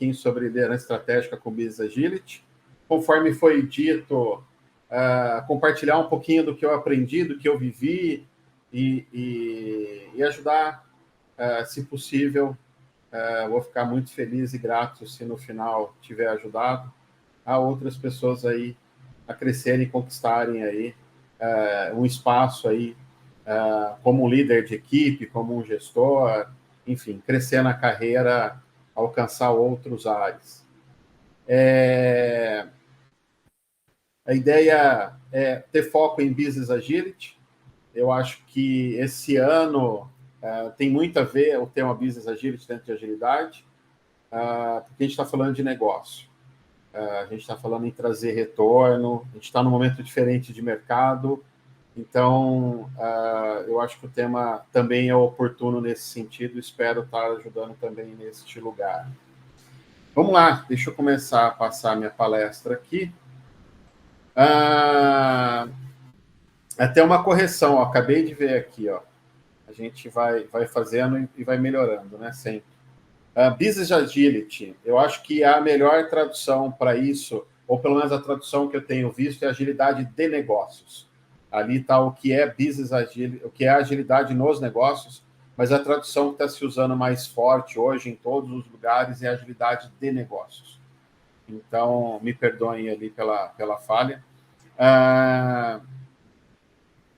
pouquinho sobre liderança estratégica com Business Agility. Conforme foi dito, compartilhar um pouquinho do que eu aprendi, do que eu vivi e ajudar, se possível, vou ficar muito feliz e grato se no final tiver ajudado a outras pessoas aí a crescerem e conquistarem aí um espaço aí como um líder de equipe, como um gestor, enfim, crescer na carreira, alcançar outros ares. A ideia é ter foco em Business Agility. Eu acho que esse ano tem muito a ver o tema Business Agility dentro de agilidade, porque a gente está falando de negócio. A gente está falando em trazer retorno, a gente está num momento diferente de mercado, então eu acho que o tema também é oportuno nesse sentido, espero estar ajudando também neste lugar. Vamos lá, deixa eu começar a passar minha palestra aqui. Até uma correção, ó, acabei de ver aqui, ó. A gente vai fazendo e vai melhorando, né, sempre. Business Agility, eu acho que a melhor tradução para isso, ou pelo menos a tradução que eu tenho visto, é agilidade de negócios. Ali está o que é Business Agility, o que é agilidade nos negócios, mas a tradução que está se usando mais forte hoje em todos os lugares é agilidade de negócios. Então, me perdoem ali pela falha.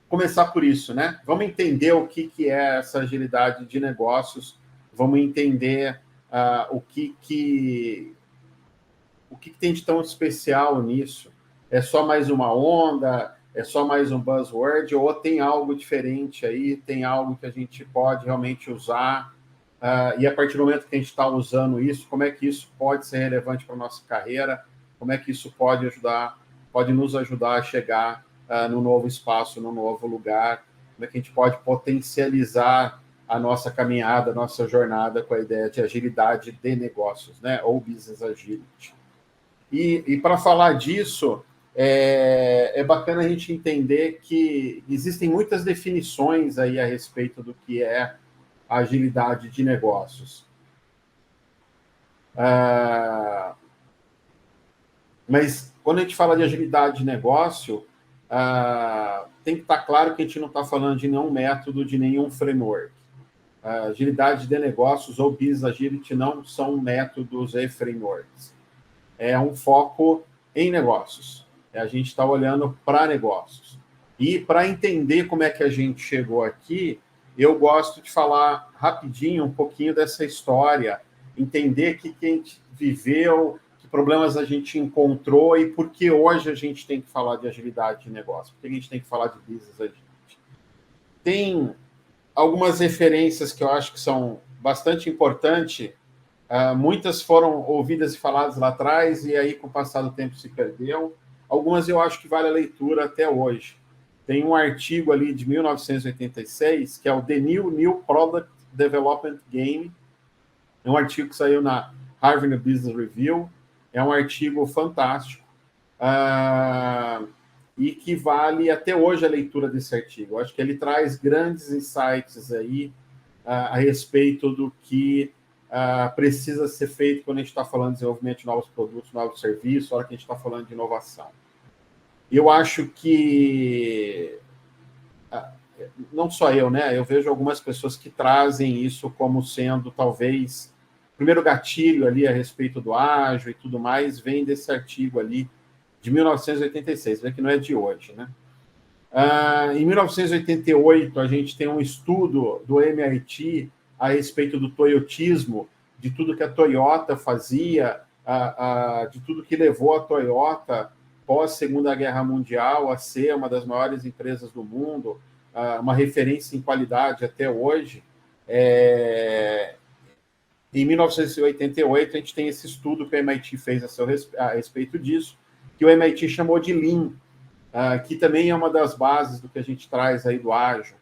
Começar por isso, né? Vamos entender o que é essa agilidade de negócios, vamos entender o que tem de tão especial nisso. É só mais uma onda? É só mais um buzzword? Ou tem algo diferente aí? Tem algo que a gente pode realmente usar? E a partir do momento que a gente está usando isso, como é que isso pode ser relevante para a nossa carreira? Como é que isso pode nos ajudar a chegar no novo espaço, no novo lugar? Como é que a gente pode potencializar a nossa caminhada, a nossa jornada com a ideia de agilidade de negócios, né? Ou Business Agility. E para falar disso, é bacana a gente entender que existem muitas definições aí a respeito do que é a agilidade de negócios. Mas quando a gente fala de agilidade de negócio, tem que estar claro que a gente não está falando de nenhum método, de nenhum framework. Agilidade de negócios ou Business Agility não são métodos e frameworks. É um foco em negócios. A gente está olhando para negócios. E para entender como é que a gente chegou aqui, eu gosto de falar rapidinho um pouquinho dessa história, entender o que a gente viveu, que problemas a gente encontrou e por que hoje a gente tem que falar de agilidade de negócio, por que a gente tem que falar de Business Agility. Tem algumas referências que eu acho que são bastante importantes. Muitas foram ouvidas e faladas lá atrás e aí, com o passar do tempo, se perdeu. Algumas eu acho que vale a leitura até hoje. Tem um artigo ali de 1986, que é o The New Product Development Game. É um artigo que saiu na Harvard Business Review. É um artigo fantástico. E que vale até hoje a leitura desse artigo. Eu acho que ele traz grandes insights aí a respeito do que precisa ser feito quando a gente está falando de desenvolvimento de novos produtos, novos serviços, na hora que a gente está falando de inovação. Eu acho que, não só eu, né? Eu vejo algumas pessoas que trazem isso como sendo, talvez, o primeiro gatilho ali a respeito do ágil e tudo mais, vem desse artigo ali de 1986, vê que não é de hoje, né? Em 1988, a gente tem um estudo do MIT a respeito do toyotismo, de tudo que a Toyota fazia, de tudo que levou a Toyota pós-Segunda Guerra Mundial a ser uma das maiores empresas do mundo, uma referência em qualidade até hoje. Em 1988, a gente tem esse estudo que o MIT fez a respeito disso, que o MIT chamou de Lean, que também é uma das bases do que a gente traz aí do ágil.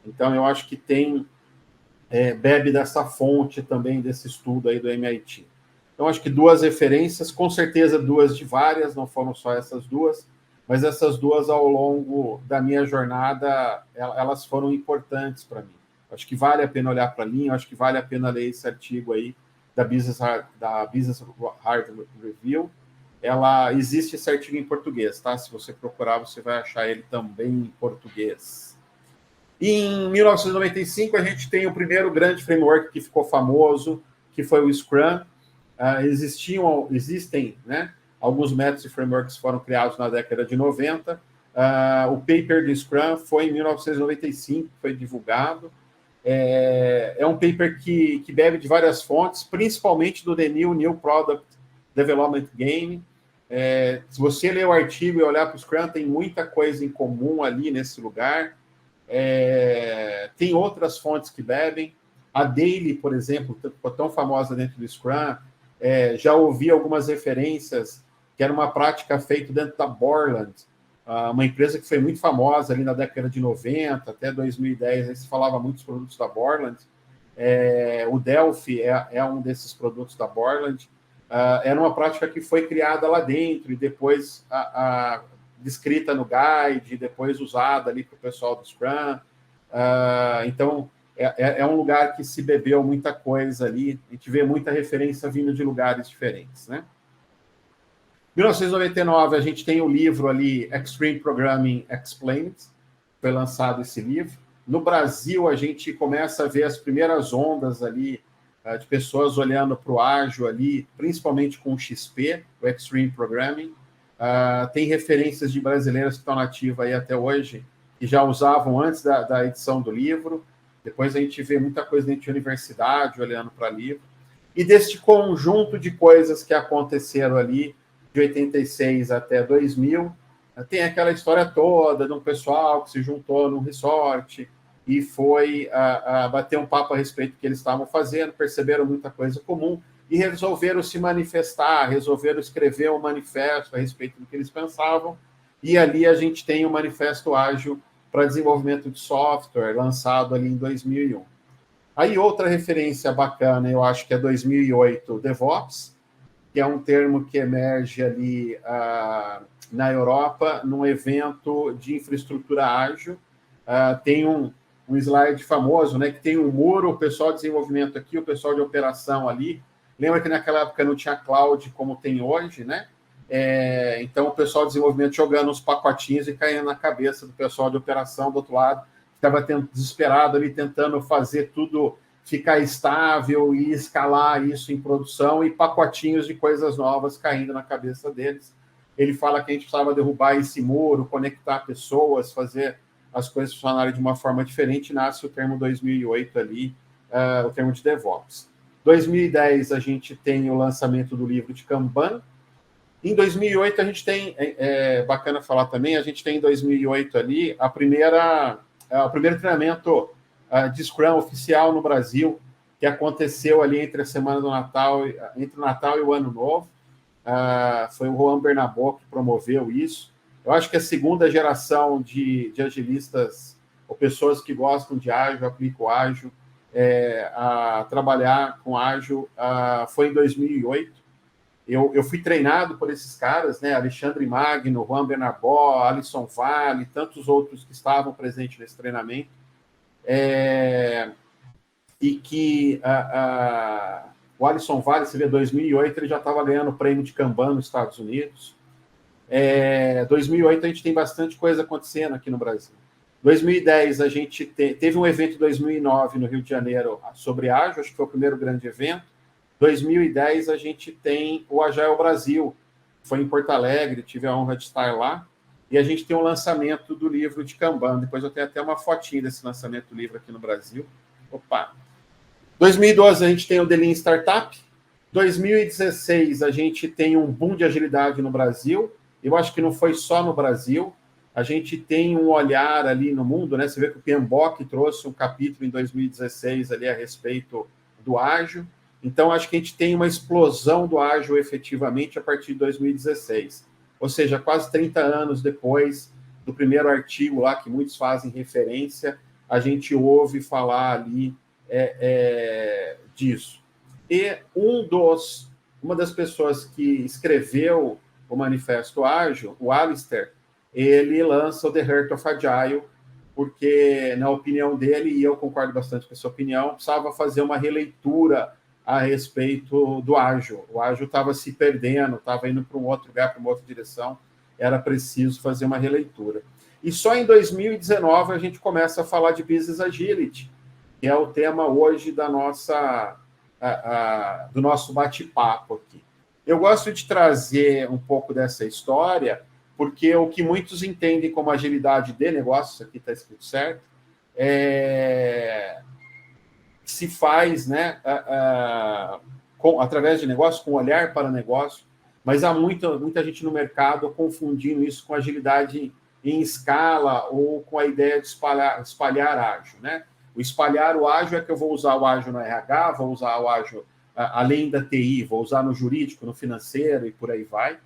Então, eu acho que bebe dessa fonte também, desse estudo aí do MIT. Então, acho que duas referências, com certeza duas de várias, não foram só essas duas, mas essas duas, ao longo da minha jornada, elas foram importantes para mim. Acho que vale a pena olhar para a linha, acho que vale a pena ler esse artigo aí da Business Hardware Review. Ela existe esse artigo em português, tá? Se você procurar, você vai achar ele também em português. E em 1995, a gente tem o primeiro grande framework que ficou famoso, que foi o Scrum. Existem, né, alguns métodos e frameworks que foram criados na década de 90. O paper do Scrum foi em 1995, foi divulgado. É um paper que bebe de várias fontes, principalmente do The New Product Development Game. Se você ler o artigo e olhar para o Scrum, tem muita coisa em comum ali nesse lugar. Tem outras fontes que bebem. A Daily, por exemplo, ficou tão famosa dentro do Scrum. Já ouvi algumas referências que era uma prática feita dentro da Borland, uma empresa que foi muito famosa ali na década de 90 até 2010. Aí se falava muito dos produtos da Borland. O Delphi é um desses produtos da Borland. Era uma prática que foi criada lá dentro e depois descrita no guide, depois usada ali para o pessoal do Scrum. Então, é um lugar que se bebeu muita coisa ali. A gente vê muita referência vindo de lugares diferentes, né? Em 1999, a gente tem o livro ali, Extreme Programming Explained. Foi lançado esse livro. No Brasil, a gente começa a ver as primeiras ondas ali de pessoas olhando para o ágil ali, principalmente com o XP, o Extreme Programming. Tem referências de brasileiras que estão nativas aí até hoje, que já usavam antes da edição do livro. Depois a gente vê muita coisa dentro de universidade, olhando para livro. E deste conjunto de coisas que aconteceram ali, de 86 até 2000, tem aquela história toda de um pessoal que se juntou num resort e foi bater um papo a respeito do que eles estavam fazendo, perceberam muita coisa comum e resolveram se manifestar, resolveram escrever um manifesto a respeito do que eles pensavam. E ali a gente tem o Manifesto Ágil para Desenvolvimento de Software, lançado ali em 2001. Aí outra referência bacana, eu acho que é 2008, DevOps, que é um termo que emerge ali na Europa, num evento de infraestrutura ágil. Tem um slide famoso, né, que tem um muro, o pessoal de desenvolvimento aqui, o pessoal de operação ali. Lembra que naquela época não tinha cloud como tem hoje, né? Então, o pessoal de desenvolvimento jogando os pacotinhos e caindo na cabeça do pessoal de operação do outro lado, que estava desesperado ali, tentando fazer tudo ficar estável e escalar isso em produção, e pacotinhos de coisas novas caindo na cabeça deles. Ele fala que a gente precisava derrubar esse muro, conectar pessoas, fazer as coisas funcionarem de uma forma diferente. Nasce o termo 2008 ali, o termo de DevOps. 2010, a gente tem o lançamento do livro de Kanban. Em 2008, a gente tem, bacana falar também, a gente tem em 2008 ali o primeiro treinamento de Scrum oficial no Brasil, que aconteceu ali entre a semana do Natal, entre o Natal e o Ano Novo. Foi o Juan Bernabó que promoveu isso. Eu acho que a segunda geração de agilistas, ou pessoas que gostam de ágil, aplicam ágil, a trabalhar com ágil, foi em 2008. Eu fui treinado por esses caras, né? Alexandre Magno, Juan Bernabó, Alisson Vale, tantos outros que estavam presentes nesse treinamento. E que o Alisson Vale, você vê, 2008, ele já estava ganhando o prêmio de Kanban nos Estados Unidos. 2008, a gente tem bastante coisa acontecendo aqui no Brasil. 2010, a gente teve um evento em 2009 no Rio de Janeiro sobre ágil, acho que foi o primeiro grande evento. 2010, a gente tem o Agile Brasil, foi em Porto Alegre, tive a honra de estar lá, e a gente tem o lançamento do livro de Kanban. Depois eu tenho até uma fotinha desse lançamento do livro aqui no Brasil. 2012, a gente tem o The Lean Startup. 2016, a gente tem um boom de agilidade no Brasil. Eu acho que não foi só no Brasil. A gente tem um olhar ali no mundo, né? Você vê que o PMBOK trouxe um capítulo em 2016 ali a respeito do ágil. Então, acho que a gente tem uma explosão do ágil efetivamente a partir de 2016. Ou seja, quase 30 anos depois do primeiro artigo lá, que muitos fazem referência, a gente ouve falar ali disso. E uma das pessoas que escreveu o Manifesto Ágil, o Alistair, ele lança o The Heart of Agile, porque, na opinião dele, e eu concordo bastante com essa opinião, precisava fazer uma releitura a respeito do ágil. O ágil estava se perdendo, estava indo para um outro lugar, para uma outra direção, era preciso fazer uma releitura. E só em 2019 a gente começa a falar de Business Agility, que é o tema hoje da do nosso bate-papo aqui. Eu gosto de trazer um pouco dessa história, porque o que muitos entendem como agilidade de negócio, aqui está escrito certo, se faz, né, através de negócio, com olhar para negócio, mas há muita gente no mercado confundindo isso com agilidade em escala ou com a ideia de espalhar ágil, né? O espalhar o ágil é que eu vou usar o ágil no RH, vou usar o ágil além da TI, vou usar no jurídico, no financeiro e por aí vai.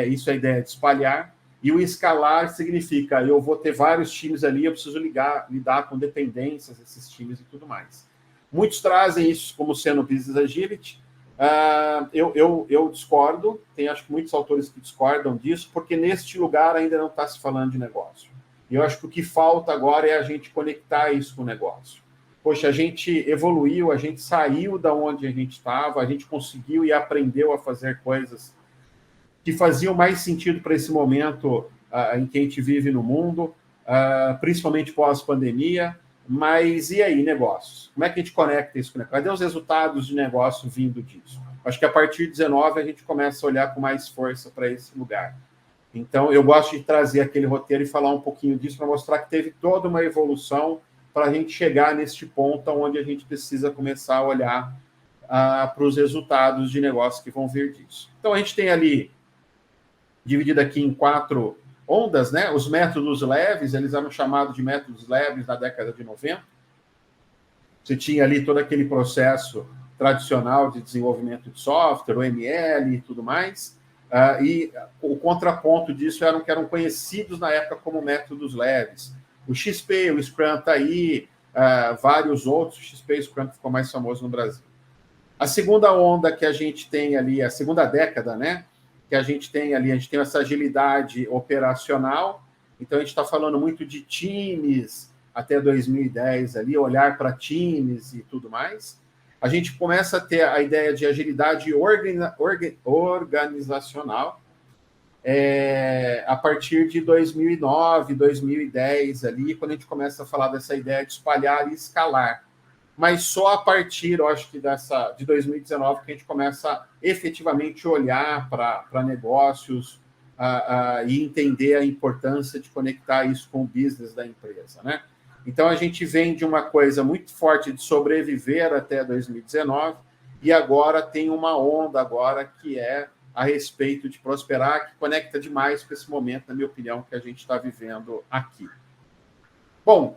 Isso é a ideia de espalhar. E o escalar significa eu vou ter vários times ali, eu preciso lidar com dependências desses times e tudo mais. Muitos trazem isso como sendo Business Agility. Eu discordo, tem acho que muitos autores que discordam disso, porque neste lugar ainda não está se falando de negócio. E eu acho que o que falta agora é a gente conectar isso com o negócio. Poxa, a gente evoluiu, a gente saiu da onde a gente estava, a gente conseguiu e aprendeu a fazer coisas que faziam mais sentido para esse momento em que a gente vive no mundo, principalmente pós-pandemia. Mas e aí, negócios? Como é que a gente conecta isso com o negócio? Cadê os resultados de negócio vindo disso? Acho que a partir de 19 a gente começa a olhar com mais força para esse lugar. Então, eu gosto de trazer aquele roteiro e falar um pouquinho disso para mostrar que teve toda uma evolução para a gente chegar neste ponto onde a gente precisa começar a olhar para os resultados de negócio que vão vir disso. Então, a gente tem ali, dividido aqui em 4 ondas, né? Os métodos leves, eles eram chamados de métodos leves na década de 90. Você tinha ali todo aquele processo tradicional de desenvolvimento de software, o ML e tudo mais. E o contraponto disso eram que eram conhecidos na época como métodos leves. O XP, o Scrum está aí, vários outros. O XP e o Scrum ficou mais famoso no Brasil. A segunda onda que a gente tem ali, a segunda década, né? Que a gente tem ali, a gente tem essa agilidade operacional, então a gente está falando muito de times até 2010 ali, olhar para times e tudo mais. A gente começa a ter a ideia de agilidade organizacional a partir de 2009, 2010 ali, quando a gente começa a falar dessa ideia de espalhar e escalar. Mas só a partir, eu acho que de 2019, que a gente começa a efetivamente olhar para negócios e entender a importância de conectar isso com o business da empresa, né? Então, a gente vem de uma coisa muito forte de sobreviver até 2019 e agora tem uma onda agora que é a respeito de prosperar, que conecta demais com esse momento, na minha opinião, que a gente está vivendo aqui. Bom,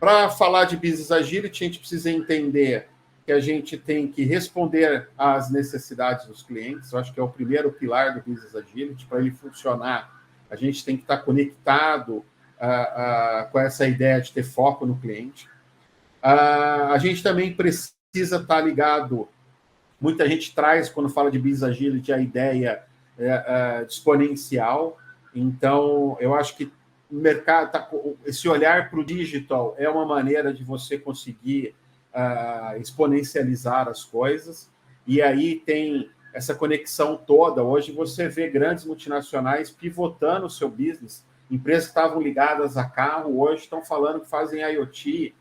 para falar de Business Agility, a gente precisa entender que a gente tem que responder às necessidades dos clientes. Eu acho que é o primeiro pilar do Business Agility. Para ele funcionar, a gente tem que estar conectado com essa ideia de ter foco no cliente. A gente também precisa estar ligado. Muita gente traz, quando fala de Business Agility, a ideia exponencial. Então, eu acho que o mercado, esse olhar para o digital é uma maneira de você conseguir exponencializar as coisas, e aí tem essa conexão toda. Hoje você vê grandes multinacionais pivotando o seu business, empresas que estavam ligadas a carro, hoje estão falando que fazem IoT,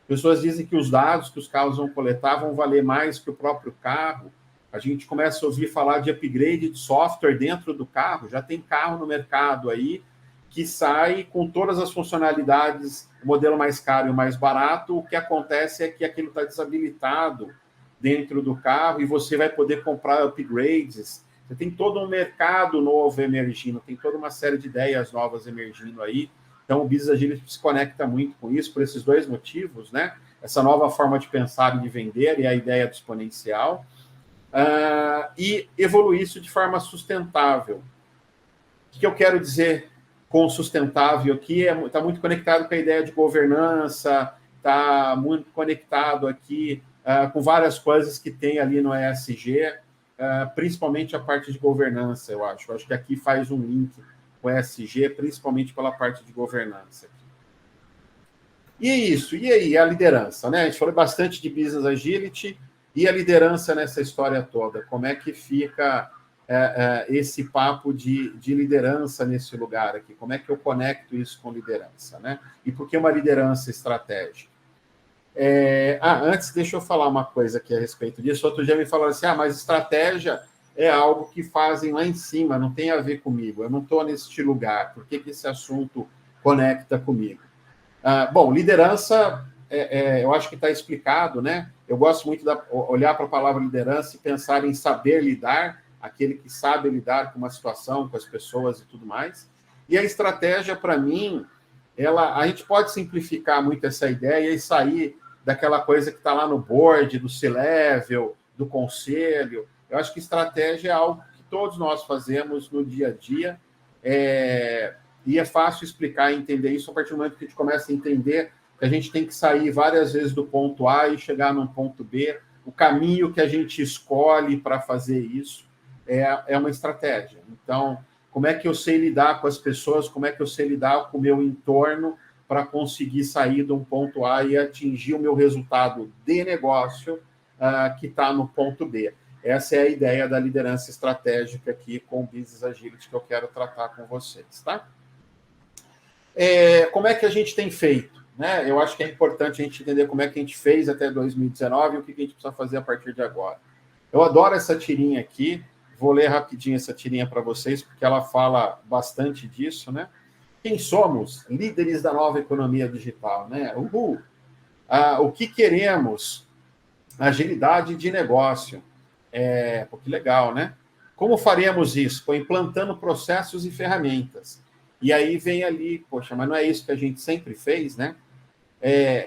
pessoas dizem que os dados que os carros vão coletar vão valer mais que o próprio carro. A gente começa a ouvir falar de upgrade de software dentro do carro, já tem carro no mercado aí, que sai com todas as funcionalidades, o modelo mais caro e o mais barato. O que acontece é que aquilo está desabilitado dentro do carro e você vai poder comprar upgrades. Você tem todo um mercado novo emergindo, tem toda uma série de ideias novas emergindo aí. Então, o Business Agility se conecta muito com isso, por esses dois motivos, né? Essa nova forma de pensar e de vender e a ideia do exponencial. E evoluir isso de forma sustentável. O que eu quero dizer com sustentável aqui está muito conectado com a ideia de governança, está muito conectado aqui com várias coisas que tem ali no ESG, principalmente a parte de governança, eu acho. Eu acho que aqui faz um link com o ESG, principalmente pela parte de governança. E é isso. E aí, a liderança, né? A gente falou bastante de Business Agility. E a liderança nessa história toda? Como é que fica esse papo de liderança nesse lugar aqui? Como é que eu conecto isso com liderança, né? E por que uma liderança estratégica? Antes, deixa eu falar uma coisa aqui a respeito disso. Outro dia me falaram assim, mas estratégia é algo que fazem lá em cima, não tem a ver comigo, eu não estou neste lugar, por que esse assunto conecta comigo? Bom, liderança, eu acho que está explicado, né? Eu gosto muito de olhar para a palavra liderança e pensar em saber lidar, aquele que sabe lidar com uma situação, com as pessoas e tudo mais. E a estratégia, para mim, a gente pode simplificar muito essa ideia e sair daquela coisa que está lá no board, do C-Level, do conselho. Eu acho que estratégia é algo que todos nós fazemos no dia a dia, e é fácil explicar e entender isso a partir do momento que a gente começa a entender que a gente tem que sair várias vezes do ponto A e chegar no ponto B. O caminho que a gente escolhe para fazer isso é uma estratégia. Então, como é que eu sei lidar com as pessoas, como é que eu sei lidar com o meu entorno para conseguir sair de um ponto A e atingir o meu resultado de negócio que está no ponto B. Essa é a ideia da liderança estratégica aqui com o Business Agility que eu quero tratar com vocês, tá? Como é que a gente tem feito? Né? Eu acho que é importante a gente entender como é que a gente fez até 2019 e o que a gente precisa fazer a partir de agora. Eu adoro essa tirinha aqui, vou ler rapidinho essa tirinha para vocês, porque ela fala bastante disso, né? Quem somos? Líderes da nova economia digital, né? Uhul! O que queremos? Agilidade de negócio. Pô, que legal, né? Como faremos isso? Implantando processos e ferramentas. E aí vem ali, poxa, mas não é isso que a gente sempre fez, né?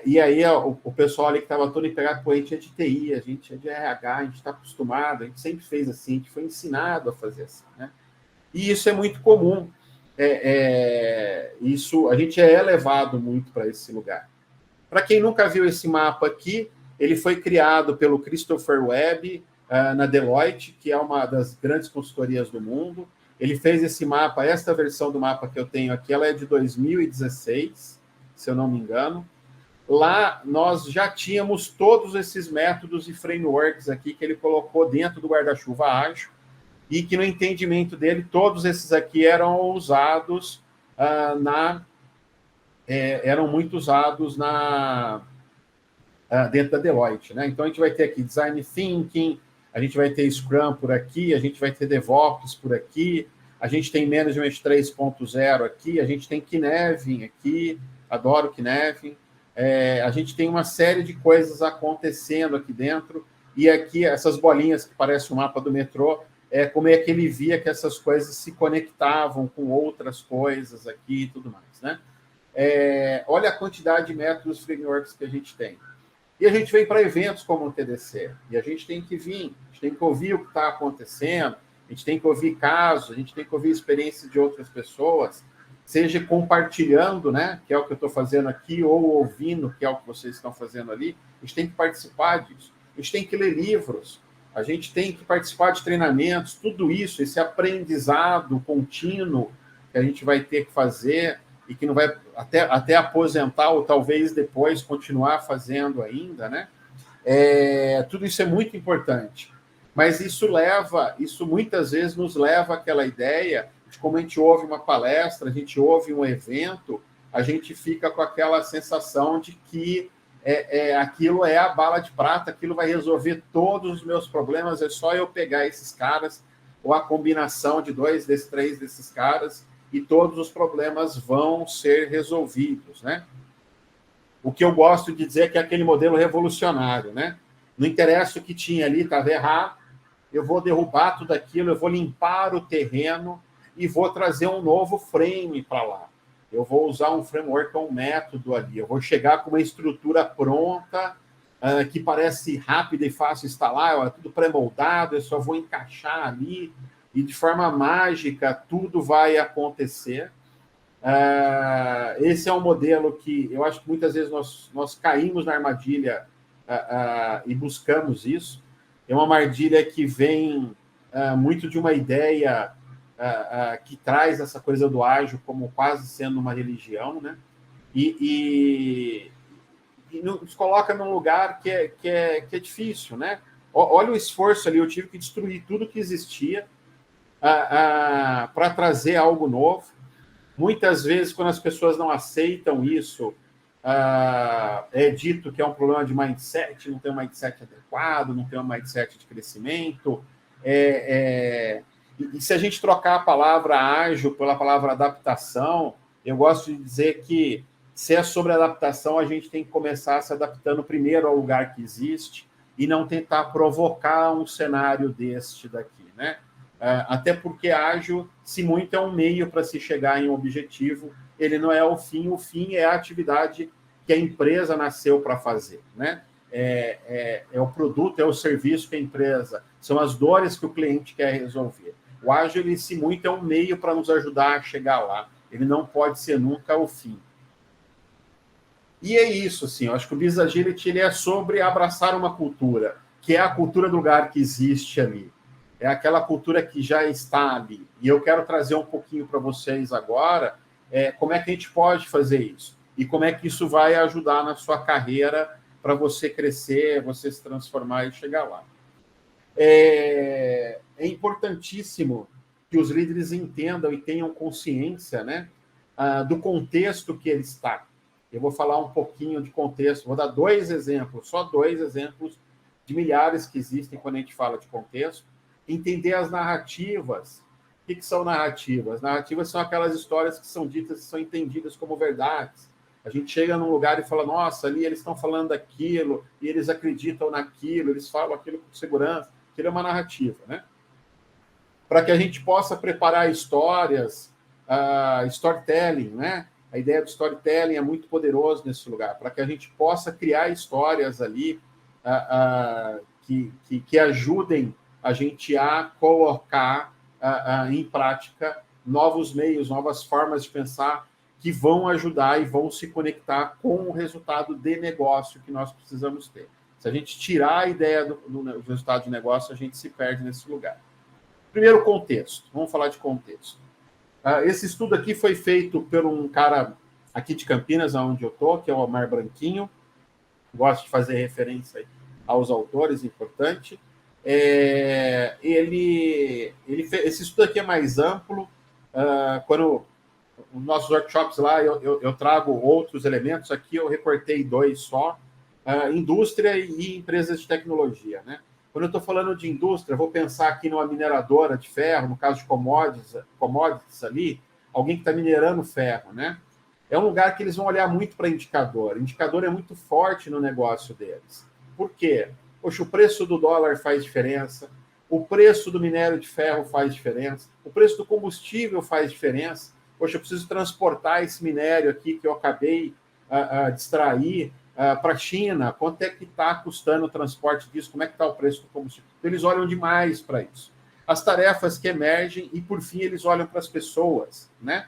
E aí o pessoal ali que estava todo empregado, pô, a gente é de TI, a gente é de RH, a gente está acostumado, a gente sempre fez assim, a gente foi ensinado a fazer assim, né? E isso é muito comum. Isso, a gente é elevado muito para esse lugar. Para quem nunca viu esse mapa aqui, ele foi criado pelo Christopher Webb na Deloitte, que é uma das grandes consultorias do mundo. Ele fez esse mapa, esta versão do mapa que eu tenho aqui, ela é de 2016, se eu não me engano. Lá nós já tínhamos todos esses métodos e frameworks aqui que ele colocou dentro do guarda-chuva ágil, e que no entendimento dele, todos esses aqui eram usados eram muito usados dentro da Deloitte, né? Então a gente vai ter aqui Design Thinking, a gente vai ter Scrum por aqui, a gente vai ter DevOps por aqui, a gente tem Management 3.0 aqui, a gente tem Kinevin aqui, adoro Kinevin, a gente tem uma série de coisas acontecendo aqui dentro, e aqui essas bolinhas que parecem o mapa do metrô, como é que ele via que essas coisas se conectavam com outras coisas aqui e tudo mais, né? Olha a quantidade de métodos, frameworks que a gente tem. E a gente vem para eventos como o TDC, e a gente tem que vir, a gente tem que ouvir o que está acontecendo, a gente tem que ouvir casos, a gente tem que ouvir experiências de outras pessoas, seja compartilhando, né, que é o que eu estou fazendo aqui, ou ouvindo, que é o que vocês estão fazendo ali. A gente tem que participar disso, a gente tem que ler livros, a gente tem que participar de treinamentos, tudo isso, esse aprendizado contínuo que a gente vai ter que fazer e que não vai até aposentar ou talvez depois continuar fazendo ainda, né? Tudo isso é muito importante. Mas isso muitas vezes nos leva àquela ideia de como a gente ouve uma palestra, a gente ouve um evento, a gente fica com aquela sensação de que aquilo é a bala de prata, aquilo vai resolver todos os meus problemas, é só eu pegar esses caras, ou a combinação de 2, 3 desses caras, e todos os problemas vão ser resolvidos, né? O que eu gosto de dizer é que é aquele modelo revolucionário, né? Não interessa o que tinha ali, estava errado, eu vou derrubar tudo aquilo, eu vou limpar o terreno e vou trazer um novo frame para lá. Eu vou usar um framework, um método ali, eu vou chegar com uma estrutura pronta, que parece rápida e fácil instalar, é tudo pré-moldado, eu só vou encaixar ali, e de forma mágica tudo vai acontecer. Esse é um modelo que eu acho que muitas vezes nós caímos na armadilha e buscamos isso. É uma armadilha que vem muito de uma ideia que traz essa coisa do ágil como quase sendo uma religião, né? E nos coloca num lugar que é difícil, né? Olha o esforço ali, eu tive que destruir tudo que existia para trazer algo novo. Muitas vezes, quando as pessoas não aceitam isso, é dito que é um problema de mindset, não tem um mindset adequado, não tem um mindset de crescimento. E se a gente trocar a palavra ágil pela palavra adaptação, eu gosto de dizer que, se é sobre adaptação, a gente tem que começar se adaptando primeiro ao lugar que existe e não tentar provocar um cenário deste daqui, né? Até porque ágil, se muito, é um meio para se chegar em um objetivo, ele não é o fim é a atividade que a empresa nasceu para fazer, né? É o produto, é o serviço que a empresa, são as dores que o cliente quer resolver. O ágil, ele, se muito, é um meio para nos ajudar a chegar lá, ele não pode ser nunca o fim. E é isso, assim, eu acho que o Business Agility ele é sobre abraçar uma cultura, que é a cultura do lugar que existe ali. É aquela cultura que já está ali. E eu quero trazer um pouquinho para vocês agora como é que a gente pode fazer isso. E como é que isso vai ajudar na sua carreira para você crescer, você se transformar e chegar lá. É importantíssimo que os líderes entendam e tenham consciência, né, do contexto que ele está. Eu vou falar um pouquinho de contexto, vou dar 2 exemplos, só 2 exemplos de milhares que existem quando a gente fala de contexto. Entender as narrativas. O que são narrativas? Narrativas são aquelas histórias que são ditas, que são entendidas como verdades. A gente chega num lugar e fala, nossa, ali eles estão falando aquilo, e eles acreditam naquilo, eles falam aquilo com segurança. Aquilo é uma narrativa, né? Para que a gente possa preparar histórias, storytelling, né? A ideia do storytelling é muito poderoso nesse lugar, para que a gente possa criar histórias ali que ajudem a gente a colocar em prática novos meios, novas formas de pensar que vão ajudar e vão se conectar com o resultado de negócio que nós precisamos ter. Se a gente tirar a ideia do resultado de negócio, a gente se perde nesse lugar. Primeiro, contexto. Vamos falar de contexto. Esse estudo aqui foi feito por um cara aqui de Campinas, onde eu estou, que é o Omar Branquinho. Gosto de fazer referência aos autores, importante. Esse estudo aqui é mais amplo. Quando nos nossos workshops lá, eu trago outros elementos. Aqui eu recortei 2 só. Indústria e empresas de tecnologia, né? Quando eu estou falando de indústria, vou pensar aqui numa mineradora de ferro, no caso de commodities ali, alguém que está minerando ferro, né? É um lugar que eles vão olhar muito para indicador. O indicador é muito forte no negócio deles. Por quê? Poxa, o preço do dólar faz diferença, o preço do minério de ferro faz diferença, o preço do combustível faz diferença. Poxa, eu preciso transportar esse minério aqui que eu acabei de extrair para a China, quanto é que está custando o transporte disso, como é que está o preço do combustível. Então, eles olham demais para isso. As tarefas que emergem e, por fim, eles olham para as pessoas, né?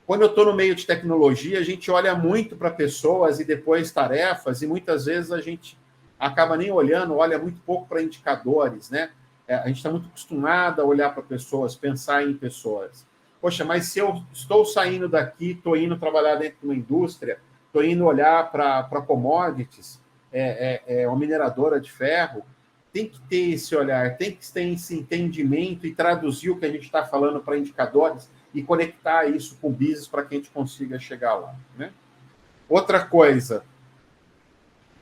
Quando eu estou no meio de tecnologia, a gente olha muito para pessoas e depois tarefas, e muitas vezes a gente acaba nem olhando, olha muito pouco para indicadores, né? A gente está muito acostumado a olhar para pessoas, pensar em pessoas. Poxa, mas se eu estou saindo daqui, estou indo trabalhar dentro de uma indústria, estou indo olhar para commodities, uma mineradora de ferro, tem que ter esse olhar, tem que ter esse entendimento e traduzir o que a gente está falando para indicadores e conectar isso com o business para que a gente consiga chegar lá, né? Outra coisa,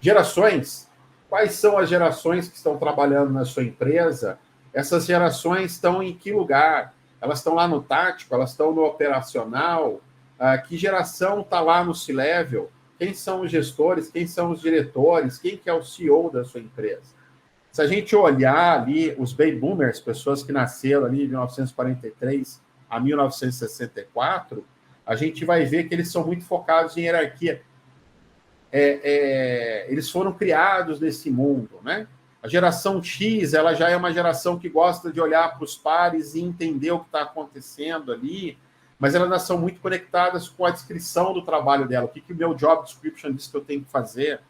gerações. Quais são as gerações que estão trabalhando na sua empresa? Essas gerações estão em que lugar? Elas estão lá no tático? Elas estão no operacional? Que geração está lá no C-Level? Quem são os gestores? Quem são os diretores? Quem que é o CEO da sua empresa? Se a gente olhar ali os baby boomers, pessoas que nasceram ali de 1943 a 1964, a gente vai ver que eles são muito focados em hierarquia. Eles foram criados nesse mundo, né? A geração X, ela já é uma geração que gosta de olhar para os pares e entender o que está acontecendo ali, mas elas são muito conectadas com a descrição do trabalho dela, o que o meu job description diz que eu tenho que fazer.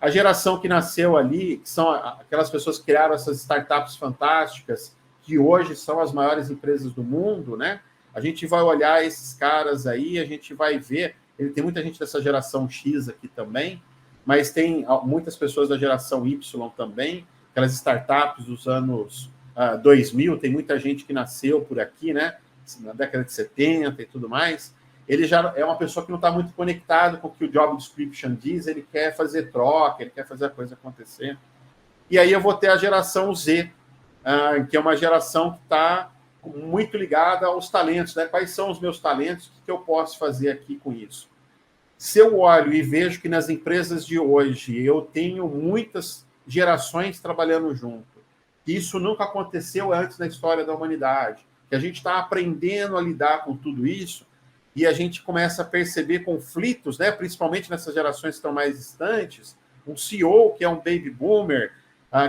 A geração que nasceu ali, que são aquelas pessoas que criaram essas startups fantásticas, que hoje são as maiores empresas do mundo, né? A gente vai olhar esses caras aí, a gente vai ver, tem muita gente dessa geração X aqui também, mas tem muitas pessoas da geração Y também, aquelas startups dos anos 2000, tem muita gente que nasceu por aqui, né? Na década de 70 e tudo mais. Ele já é uma pessoa que não está muito conectado com o que o job description diz, ele quer fazer troca, ele quer fazer a coisa acontecer. E aí eu vou ter a geração Z, que é uma geração que está muito ligada aos talentos, né? Quais são os meus talentos, o que eu posso fazer aqui com isso? Se eu olho e vejo que nas empresas de hoje eu tenho muitas gerações trabalhando junto, que isso nunca aconteceu antes na história da humanidade, que a gente está aprendendo a lidar com tudo isso, e a gente começa a perceber conflitos, né, principalmente nessas gerações que estão mais distantes, um CEO que é um baby boomer,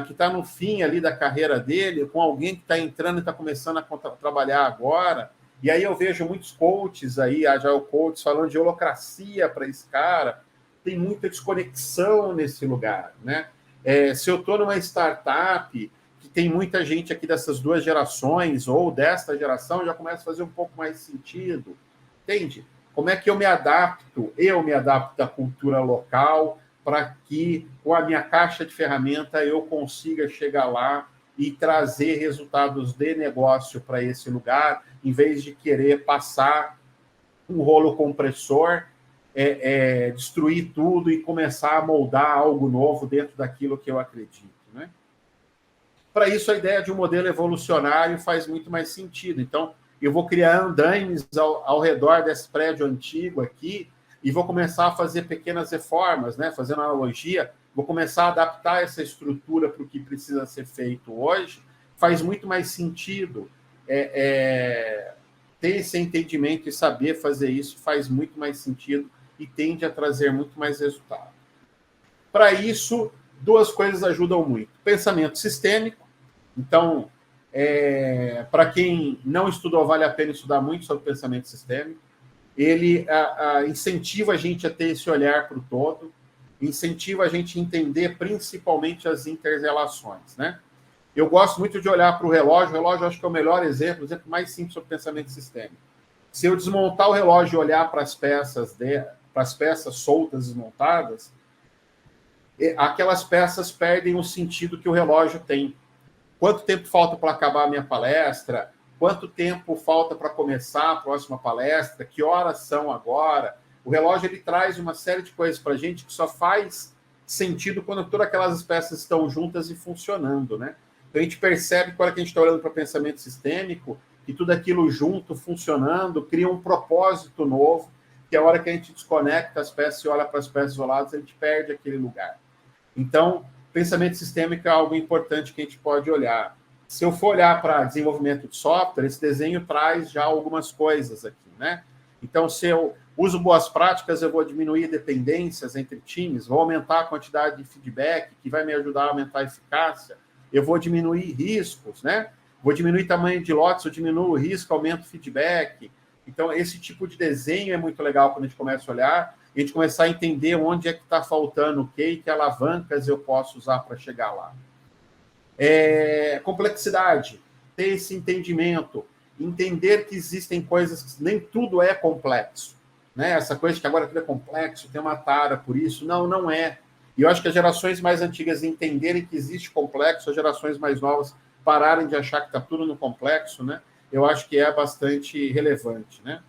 que está no fim ali da carreira dele, com alguém que está entrando e está começando a trabalhar agora, e aí eu vejo muitos coaches aí, agile coaches, falando de holacracia para esse cara, tem muita desconexão nesse lugar, né? Se eu estou numa startup que tem muita gente aqui dessas duas gerações, ou desta geração, já começa a fazer um pouco mais sentido. Entende? Como é que eu me adapto? Eu me adapto à cultura local para que, com a minha caixa de ferramenta, eu consiga chegar lá e trazer resultados de negócio para esse lugar, em vez de querer passar um rolo compressor, destruir tudo e começar a moldar algo novo dentro daquilo que eu acredito, né? Para isso, a ideia de um modelo evolucionário faz muito mais sentido. Então, eu vou criar andaimes ao redor desse prédio antigo aqui e vou começar a fazer pequenas reformas, né? Fazendo analogia, vou começar a adaptar essa estrutura para o que precisa ser feito hoje. Faz muito mais sentido ter esse entendimento e saber fazer isso, faz muito mais sentido e tende a trazer muito mais resultado. Para isso, duas coisas ajudam muito. Pensamento sistêmico. Então, para quem não estudou, vale a pena estudar muito sobre pensamento sistêmico. Ele incentiva a gente a ter esse olhar para o todo, incentiva a gente a entender principalmente as interrelações, né? Eu gosto muito de olhar para o relógio. O relógio, acho que é o melhor exemplo, o exemplo mais simples sobre pensamento sistêmico. Se eu desmontar o relógio e olhar para as peças soltas, desmontadas, aquelas peças perdem o sentido que o relógio tem. Quanto tempo falta para acabar a minha palestra? Quanto tempo falta para começar a próxima palestra? Que horas são agora? O relógio ele traz uma série de coisas para a gente que só faz sentido quando todas aquelas peças estão juntas e funcionando, né? Então a gente percebe que, hora que a gente está olhando para pensamento sistêmico, que tudo aquilo junto, funcionando, cria um propósito novo, que a hora que a gente desconecta as peças e olha para as peças isoladas, a gente perde aquele lugar. Então, pensamento sistêmico é algo importante que a gente pode olhar. Se eu for olhar para desenvolvimento de software, esse desenho traz já algumas coisas aqui, né? Então, se eu uso boas práticas, eu vou diminuir dependências entre times, vou aumentar a quantidade de feedback, que vai me ajudar a aumentar a eficácia, eu vou diminuir riscos, né? Vou diminuir tamanho de lotes, eu diminuo o risco, aumento o feedback. Então, esse tipo de desenho é muito legal quando a gente começa a olhar, e a gente começar a entender onde é que está faltando o quê e que alavancas eu posso usar para chegar lá. Complexidade, ter esse entendimento, entender que existem coisas que nem tudo é complexo, né? Essa coisa de que agora tudo é complexo, tem uma tara por isso, não é. E eu acho que as gerações mais antigas entenderem que existe complexo, as gerações mais novas pararem de achar que está tudo no complexo, né? Eu acho que é bastante relevante, né?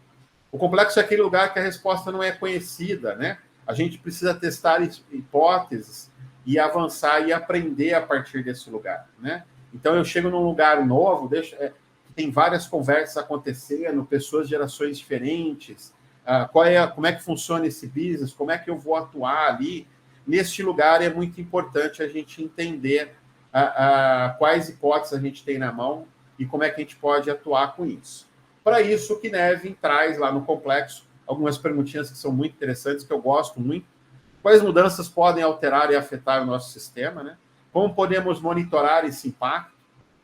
O complexo é aquele lugar que a resposta não é conhecida, né? A gente precisa testar hipóteses e avançar e aprender a partir desse lugar, né? Então, eu chego num lugar novo, tem várias conversas acontecendo, pessoas de gerações diferentes, como é que funciona esse business, como é que eu vou atuar ali. Neste lugar, é muito importante a gente entender quais hipóteses a gente tem na mão e como é que a gente pode atuar com isso. Para isso, o Kinevin traz lá no complexo algumas perguntinhas que são muito interessantes, que eu gosto muito. Quais mudanças podem alterar e afetar o nosso sistema, né? Como podemos monitorar esse impacto?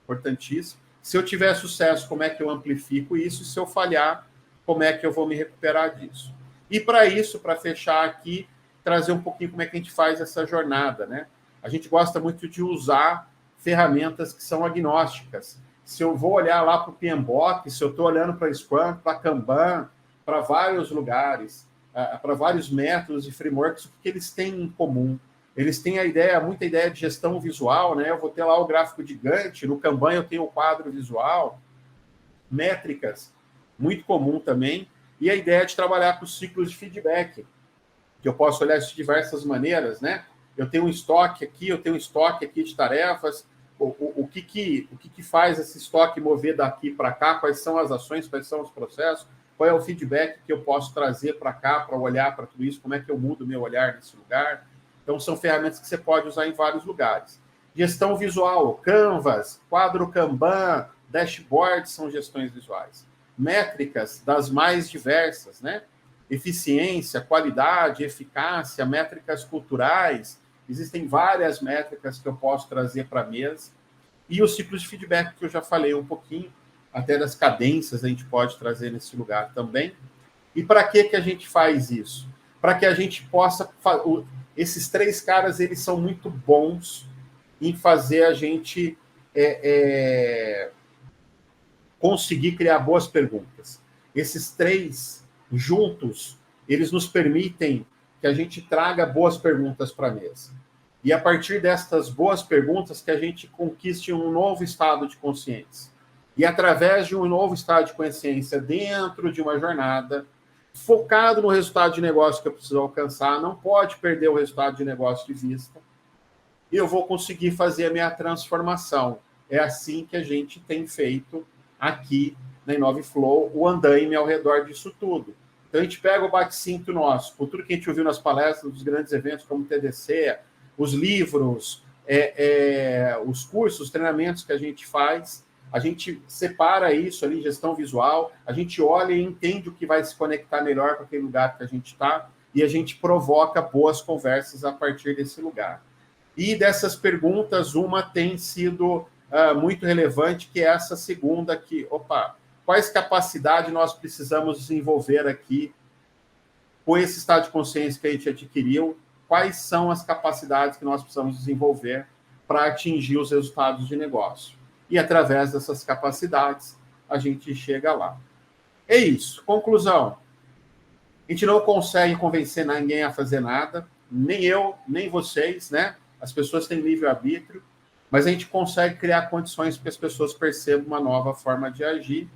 Importantíssimo. Se eu tiver sucesso, como é que eu amplifico isso? E se eu falhar, como é que eu vou me recuperar disso? E para isso, para fechar aqui, trazer um pouquinho como é que a gente faz essa jornada, né? A gente gosta muito de usar ferramentas que são agnósticas. Se eu vou olhar lá para o PMBOK, se eu estou olhando para Scrum, para Kanban, para vários lugares, para vários métodos e frameworks, o que eles têm em comum? eles têm muita ideia de gestão visual, né? Eu vou ter lá o gráfico de Gantt, no Kanban eu tenho o quadro visual, métricas, muito comum também, e a ideia de trabalhar com ciclos de feedback, que eu posso olhar isso de diversas maneiras, né? Eu tenho um estoque aqui de tarefas, o que faz esse estoque mover daqui para cá, quais são as ações, quais são os processos, qual é o feedback que eu posso trazer para cá, para olhar para tudo isso, como é que eu mudo o meu olhar nesse lugar. Então, são ferramentas que você pode usar em vários lugares. Gestão visual, Canvas, quadro Kanban, dashboard são gestões visuais. Métricas das mais diversas, né? Eficiência, qualidade, eficácia, métricas culturais. Existem várias métricas que eu posso trazer para a mesa. E os ciclos de feedback, que eu já falei um pouquinho, até das cadências a gente pode trazer nesse lugar também. E para que a gente faz isso? Para que a gente possa... Esses três caras, eles são muito bons em fazer a gente conseguir criar boas perguntas. Esses três juntos, eles nos permitem que a gente traga boas perguntas para a mesa. E a partir destas boas perguntas que a gente conquiste um novo estado de consciência. E através de um novo estado de consciência dentro de uma jornada, focado no resultado de negócio que eu preciso alcançar, não pode perder o resultado de negócio de vista, e eu vou conseguir fazer a minha transformação. É assim que a gente tem feito aqui na InoveFlow, o andaime ao redor disso tudo. Então, a gente pega o bate-cinto nosso, por tudo que a gente ouviu nas palestras dos grandes eventos, como o TDC, os livros, os cursos, os treinamentos que a gente faz, a gente separa isso ali, gestão visual, a gente olha e entende o que vai se conectar melhor com aquele lugar que a gente está, e a gente provoca boas conversas a partir desse lugar. E dessas perguntas, uma tem sido muito relevante, que é essa segunda aqui. Quais capacidades nós precisamos desenvolver aqui com esse estado de consciência que a gente adquiriu? Quais são as capacidades que nós precisamos desenvolver para atingir os resultados de negócio? E através dessas capacidades, a gente chega lá. É isso. Conclusão. A gente não consegue convencer ninguém a fazer nada, nem eu, nem vocês, né? As pessoas têm livre-arbítrio, mas a gente consegue criar condições para que as pessoas percebam uma nova forma de agir.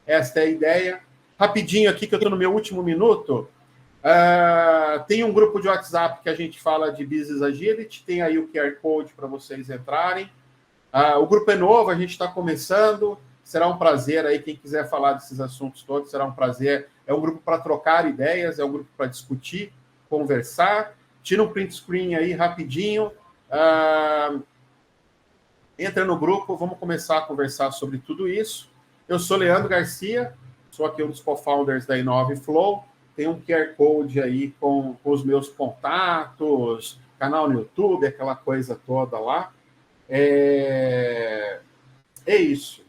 Esta é a ideia. Rapidinho aqui, que eu estou no meu último minuto, tem um grupo de WhatsApp que a gente fala de Business Agility, tem aí o QR Code para vocês entrarem. O grupo é novo, a gente está começando, será um prazer aí, quem quiser falar desses assuntos todos, será um prazer. É um grupo para trocar ideias, é um grupo para discutir, conversar. Tira um print screen aí rapidinho, entra no grupo, vamos começar a conversar sobre tudo isso. Eu sou Leandro Garcia, sou aqui um dos co-founders da InoveFlow, tem um QR Code aí com os meus contatos, canal no YouTube, aquela coisa toda lá. É isso.